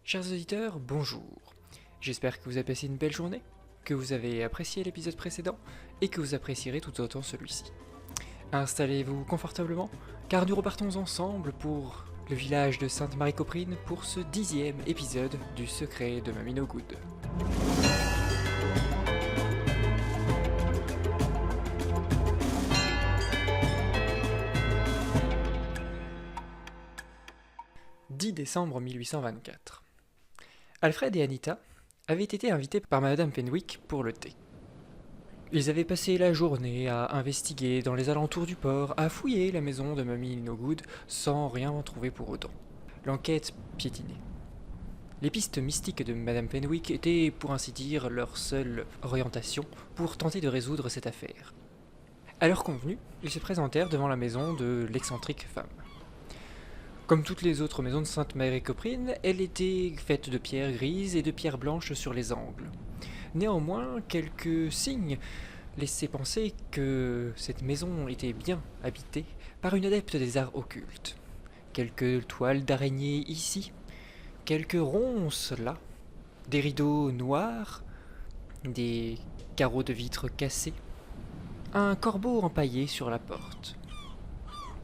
Chers auditeurs, bonjour. J'espère que vous avez passé une belle journée, que vous avez apprécié l'épisode précédent et que vous apprécierez tout autant celui-ci. Installez-vous confortablement, car nous repartons ensemble pour le village de Sainte-Marie-Coprine pour ce 10e épisode du secret de Mamie No Good. « 10 décembre 1824. Alfred et Anita avaient été invités par Madame Fenwick pour le thé. Ils avaient passé la journée à investiguer dans les alentours du port, à fouiller la maison de Mamie No Good sans rien en trouver pour autant. L'enquête piétinait. Les pistes mystiques de Madame Fenwick étaient, pour ainsi dire, leur seule orientation pour tenter de résoudre cette affaire. À l'heure convenue, ils se présentèrent devant la maison de l'excentrique femme. Comme toutes les autres maisons de Sainte-Marie-Coprine, elle était faite de pierres grises et de pierres blanches sur les angles. Néanmoins, quelques signes laissaient penser que cette maison était bien habitée par une adepte des arts occultes. Quelques toiles d'araignée ici, quelques ronces là, des rideaux noirs, des carreaux de vitre cassés, un corbeau empaillé sur la porte.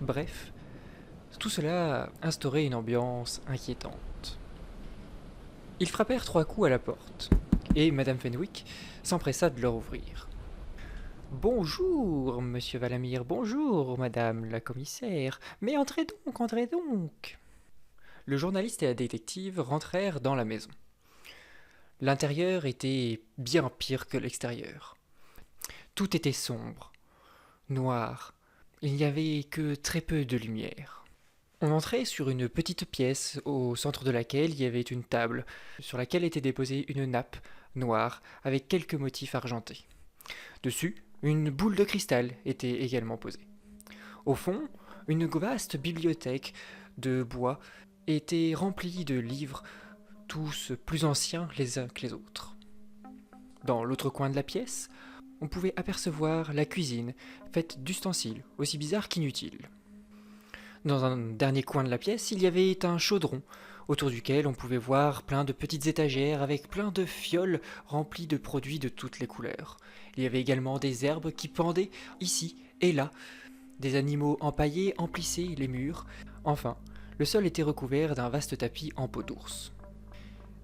Bref, tout cela instaurait une ambiance inquiétante. Ils frappèrent 3 coups à la porte, et Madame Fenwick s'empressa de leur ouvrir. « Bonjour, monsieur Valamir, bonjour, madame la commissaire, mais entrez donc, entrez donc !» Le journaliste et la détective rentrèrent dans la maison. L'intérieur était bien pire que l'extérieur. Tout était sombre, noir, il n'y avait que très peu de lumière. On entrait sur une petite pièce au centre de laquelle il y avait une table, sur laquelle était déposée une nappe noire avec quelques motifs argentés. Dessus, une boule de cristal était également posée. Au fond, une vaste bibliothèque de bois était remplie de livres, tous plus anciens les uns que les autres. Dans l'autre coin de la pièce, on pouvait apercevoir la cuisine, faite d'ustensiles aussi bizarres qu'inutiles. Dans un dernier coin de la pièce, il y avait un chaudron, autour duquel on pouvait voir plein de petites étagères avec plein de fioles remplies de produits de toutes les couleurs. Il y avait également des herbes qui pendaient ici et là. Des animaux empaillés emplissaient les murs. Enfin, le sol était recouvert d'un vaste tapis en peau d'ours.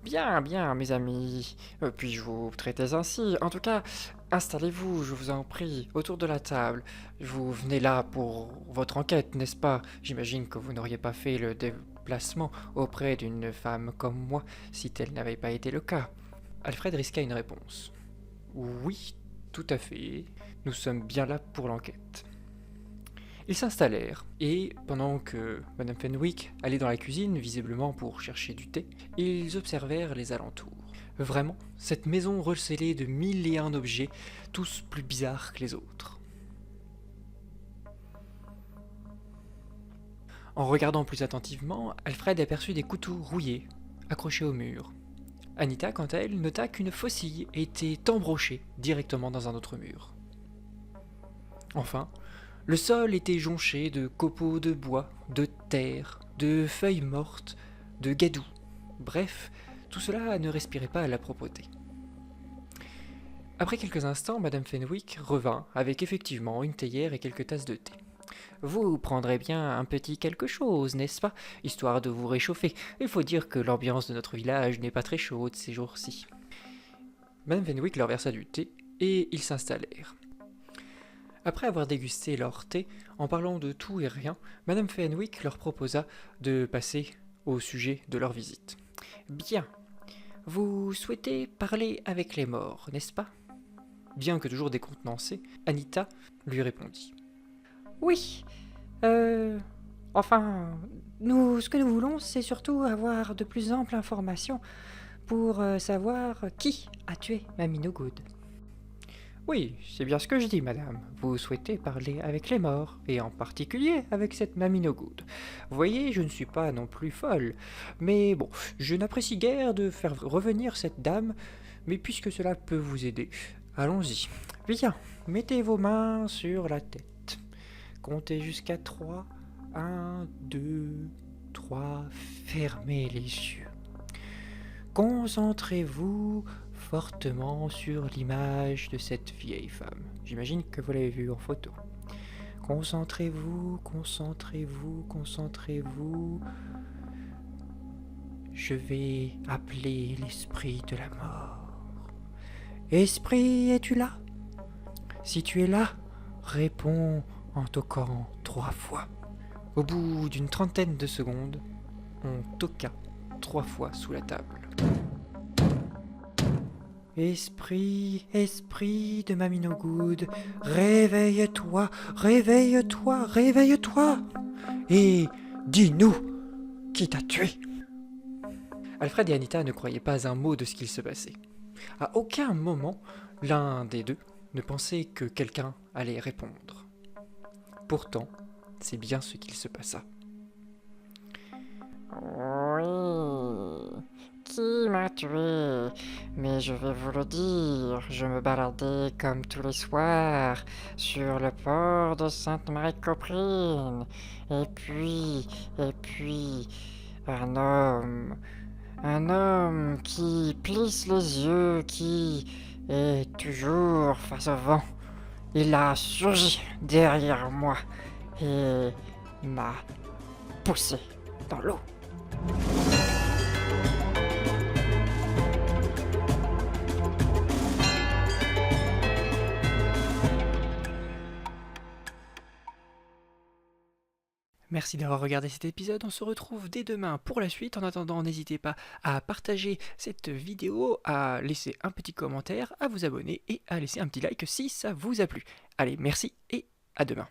Bien, bien, mes amis. Puis-je vous traiter ainsi? En tout cas, installez-vous, je vous en prie, autour de la table. Vous venez là pour votre enquête, n'est-ce pas? J'imagine que vous n'auriez pas fait le déplacement auprès d'une femme comme moi si tel n'avait pas été le cas. Alfred risqua une réponse. Oui, tout à fait. Nous sommes bien là pour l'enquête. Ils s'installèrent, et pendant que Madame Fenwick allait dans la cuisine, visiblement pour chercher du thé, ils observèrent les alentours. Vraiment, cette maison recelait de 1001 objets, tous plus bizarres que les autres. En regardant plus attentivement, Alfred aperçut des couteaux rouillés, accrochés au mur. Anita, quant à elle, nota qu'une faucille était embrochée directement dans un autre mur. Enfin, le sol était jonché de copeaux de bois, de terre, de feuilles mortes, de gadous. Bref, tout cela ne respirait pas la propreté. Après quelques instants, Madame Fenwick revint avec effectivement une théière et quelques tasses de thé. « Vous prendrez bien un petit quelque chose, n'est-ce pas, histoire de vous réchauffer. Il faut dire que l'ambiance de notre village n'est pas très chaude ces jours-ci. » Madame Fenwick leur versa du thé et ils s'installèrent. Après avoir dégusté leur thé, en parlant de tout et rien, Madame Fenwick leur proposa de passer au sujet de leur visite. « Bien, vous souhaitez parler avec les morts, n'est-ce pas ?» Bien que toujours décontenancée, Anita lui répondit. « Oui, enfin, ce que nous voulons, c'est surtout avoir de plus amples informations pour savoir qui a tué Mamie No Good. » Oui, c'est bien ce que je dis, madame. Vous souhaitez parler avec les morts, et en particulier avec cette Mamie No Good. Vous voyez, je ne suis pas non plus folle, mais bon, je n'apprécie guère de faire revenir cette dame, mais puisque cela peut vous aider, allons-y. Bien, mettez vos mains sur la tête. Comptez jusqu'à 3. 1, 2, 3, fermez les yeux. Concentrez-vous fortement sur l'image de cette vieille femme. J'imagine que vous l'avez vue en photo. Concentrez-vous, concentrez-vous, concentrez-vous. Je vais appeler l'esprit de la mort. Esprit, es-tu là? Si tu es là, réponds en toquant 3 fois. Au bout d'une trentaine de secondes, on toqua 3 fois sous la table. Esprit, esprit de Mamie No Good, réveille-toi, réveille-toi, réveille-toi, et dis-nous qui t'a tué. Alfred et Anita ne croyaient pas un mot de ce qu'il se passait. À aucun moment, l'un des deux ne pensait que quelqu'un allait répondre. Pourtant, c'est bien ce qu'il se passa. Oui, qui m'a tué? Mais je vais vous le dire, je me baladais comme tous les soirs sur le port de Sainte-Marie-Coprine. Et puis, un homme qui plisse les yeux, qui est toujours face au vent. Il a surgi derrière moi et m'a poussé dans l'eau. Merci d'avoir regardé cet épisode, on se retrouve dès demain pour la suite. En attendant, n'hésitez pas à partager cette vidéo, à laisser un petit commentaire, à vous abonner et à laisser un petit like si ça vous a plu. Allez, merci et à demain.